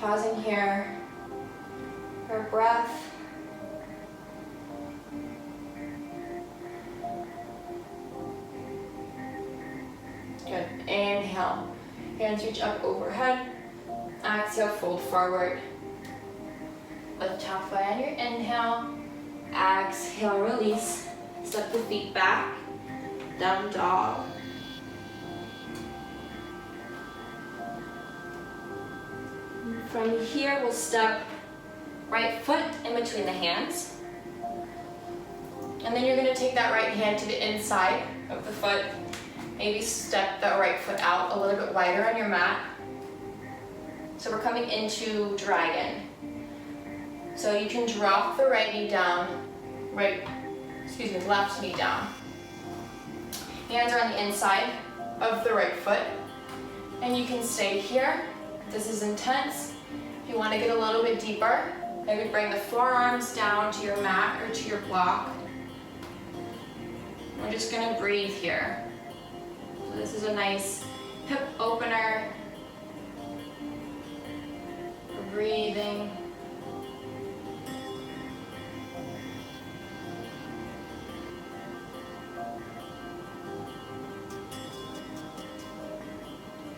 pausing here for breath. Good. Inhale. Hands reach up overhead. Exhale, fold forward. Lift halfway on your inhale. Exhale, release. Step the feet back. Down dog. From here, we'll step right foot in between the hands. And then you're going to take that right hand to the inside of the foot. Maybe step that right foot out a little bit wider on your mat. So we're coming into dragon. So you can drop the right knee down, left knee down. Hands are on the inside of the right foot. And you can stay here. This is intense. If you want to get a little bit deeper, maybe bring the forearms down to your mat or to your block. We're just going to breathe here. So this is a nice hip opener. We're breathing.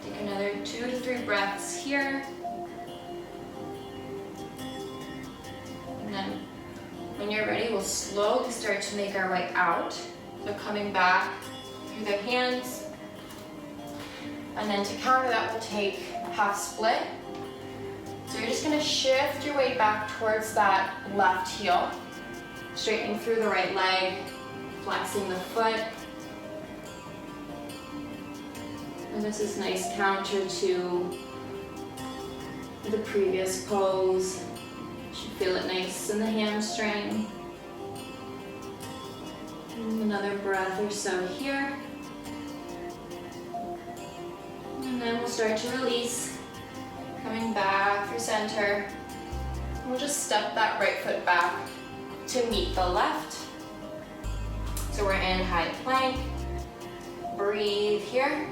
Take another 2 to 3 breaths here. And then when you're ready, we'll slowly start to make our way out. So coming back through the hands. And then to counter that, we'll take half split. So you're just gonna shift your weight back towards that left heel, straightening through the right leg, flexing the foot. And this is nice counter to the previous pose. You should feel it nice in the hamstring. And another breath or so here. And then we'll start to release, coming back through center. We'll just step that right foot back to meet the left. So we're in high plank. Breathe here.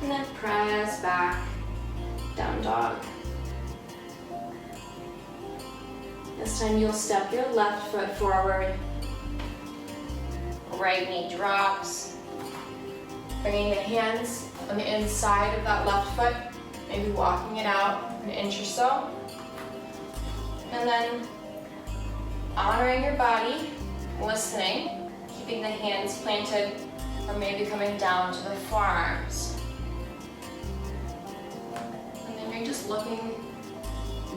And then press back, down dog. This time you'll step your left foot forward. Right knee drops. Bringing the hands on the inside of that left foot, maybe walking it out an inch or so. And then honoring your body, listening, keeping the hands planted, or maybe coming down to the forearms. And then you're just looking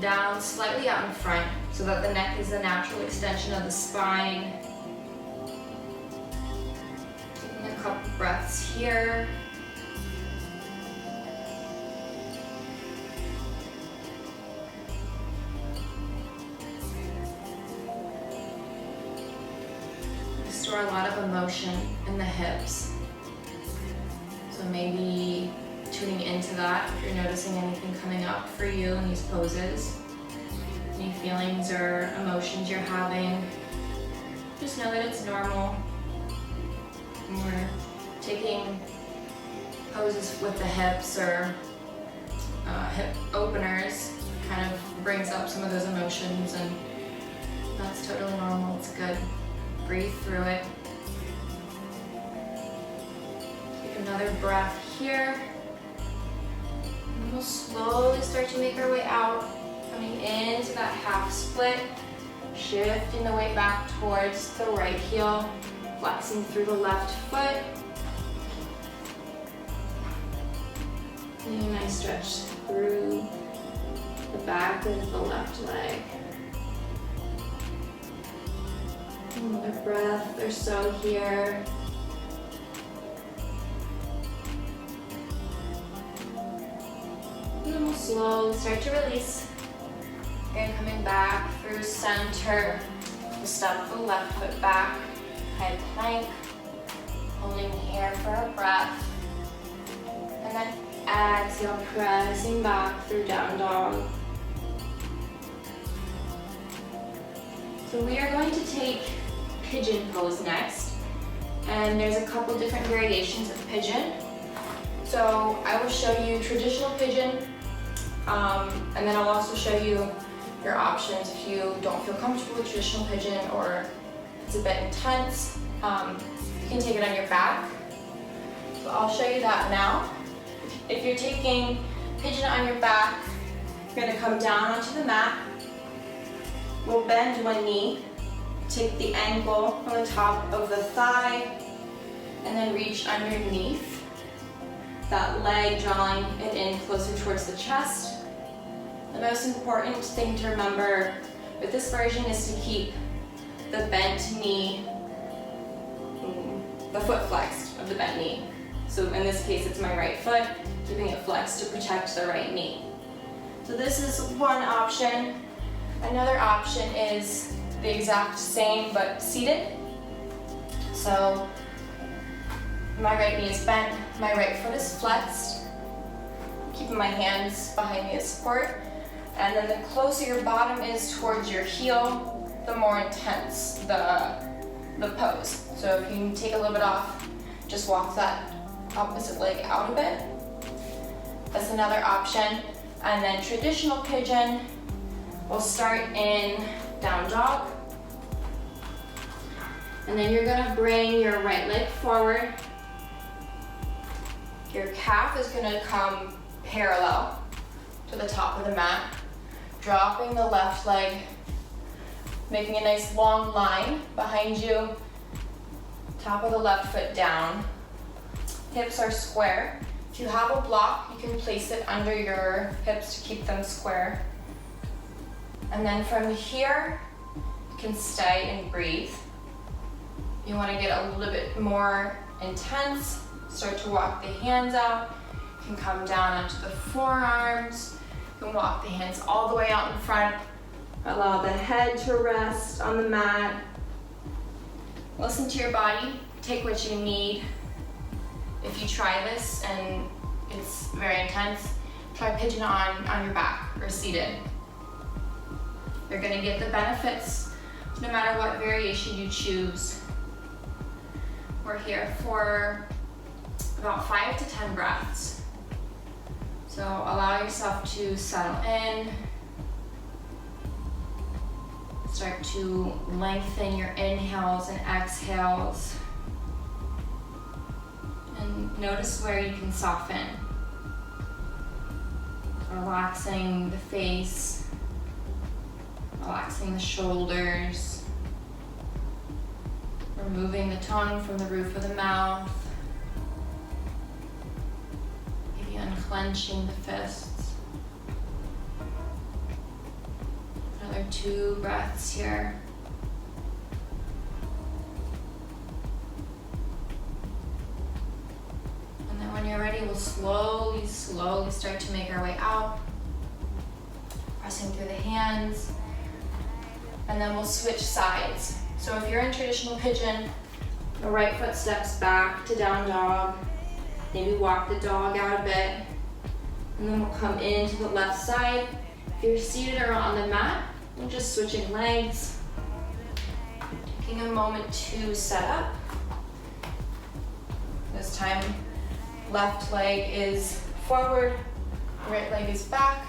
down slightly out in front so that the neck is a natural extension of the spine. Taking a couple breaths here. Store a lot of emotion in the hips. So maybe tuning into that if you're noticing anything coming up for you in these poses. Any feelings or emotions you're having, just know that it's normal. When we're taking poses with the hips or hip openers, kind of brings up some of those emotions, and that's totally normal. It's good. Breathe through it. Take another breath here. And we'll slowly start to make our way out, coming into that half split, shifting the weight back towards the right heel, flexing through the left foot. And a nice stretch through the back of the left leg. Another breath or so here. And then we'll slowly start to release. Again, coming back through center. We'll step the left foot back, high plank. Holding here for a breath. And then exhale, pressing back through down dog. So we are going to take pigeon pose next, and there's a couple different variations of pigeon. So I will show you traditional pigeon, And then I'll also show you your options if you don't feel comfortable with traditional pigeon or it's a bit intense. You can take it on your back. So I'll show you that now. If you're taking pigeon on your back, you're gonna come down onto the mat. We'll bend one knee, take the ankle from the top of the thigh, and then reach underneath that leg, drawing it in closer towards the chest. The most important thing to remember with this version is to keep the bent knee, the foot flexed of the bent knee. So in this case, it's my right foot, keeping it flexed to protect the right knee. So this is one option. Another option is the exact same but seated. So my right knee is bent, my right foot is flexed, keeping my hands behind me as support. And then the closer your bottom is towards your heel, the more intense the pose. So if you take a little bit off, just walk that opposite leg out a bit. That's another option. And then traditional pigeon, we'll start in down dog. And then you're gonna bring your right leg forward. Your calf is gonna come parallel to the top of the mat, dropping the left leg, making a nice long line behind you, top of the left foot down. Hips are square. If you have a block, you can place it under your hips to keep them square. And then from here, you can stay and breathe. You want to get a little bit more intense, start to walk the hands out. You can come down onto the forearms. You can walk the hands all the way out in front. Allow the head to rest on the mat. Listen to your body, take what you need. If you try this and it's very intense, try pigeon on your back or seated. You're gonna get the benefits no matter what variation you choose. We're here for about 5 to 10 breaths. So allow yourself to settle in. Start to lengthen your inhales and exhales. And notice where you can soften. Relaxing the face, relaxing the shoulders, removing the tongue from the roof of the mouth, maybe unclenching the fists. Another 2 breaths here. And then when you're ready, we'll slowly start to make our way out, pressing through the hands, and then we'll switch sides. So if you're in traditional pigeon, the right foot steps back to down dog, maybe walk the dog out a bit, and then we'll come into the left side. If you're seated or on the mat, we're just switching legs, taking a moment to set up. This time, left leg is forward, right leg is back.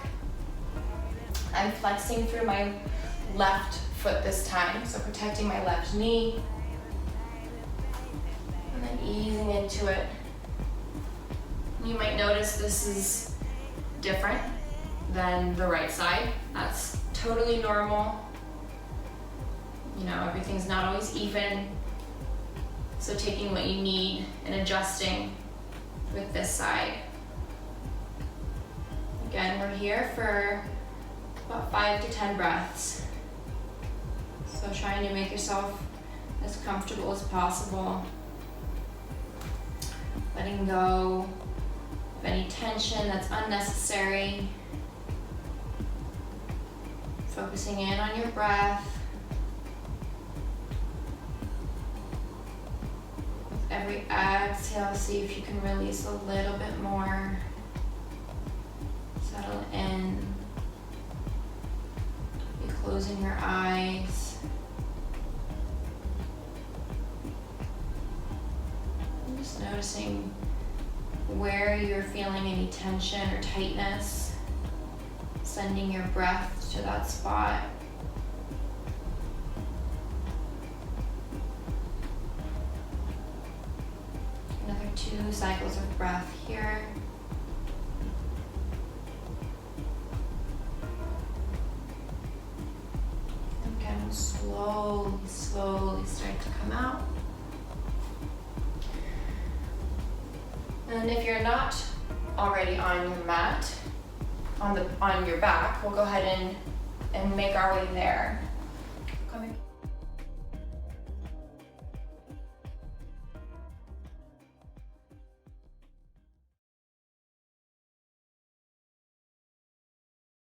I'm flexing through my left foot this time, so protecting my left knee. And then easing into it. You might notice this is different than the right side. That's totally normal. You know, everything's not always even. So taking what you need and adjusting with this side. Again, we're here for about 5 to 10 breaths. So trying to make yourself as comfortable as possible. Letting go of any tension that's unnecessary. Focusing in on your breath. With every exhale, see if you can release a little bit more. Settle in. Be closing your eyes. And just noticing where you're feeling any tension or tightness. sending your breath to that spot. Another 2 cycles of breath here. And again, slowly, slowly start to come out. And if you're not already on your mat, on your back, we'll go ahead and make our way there.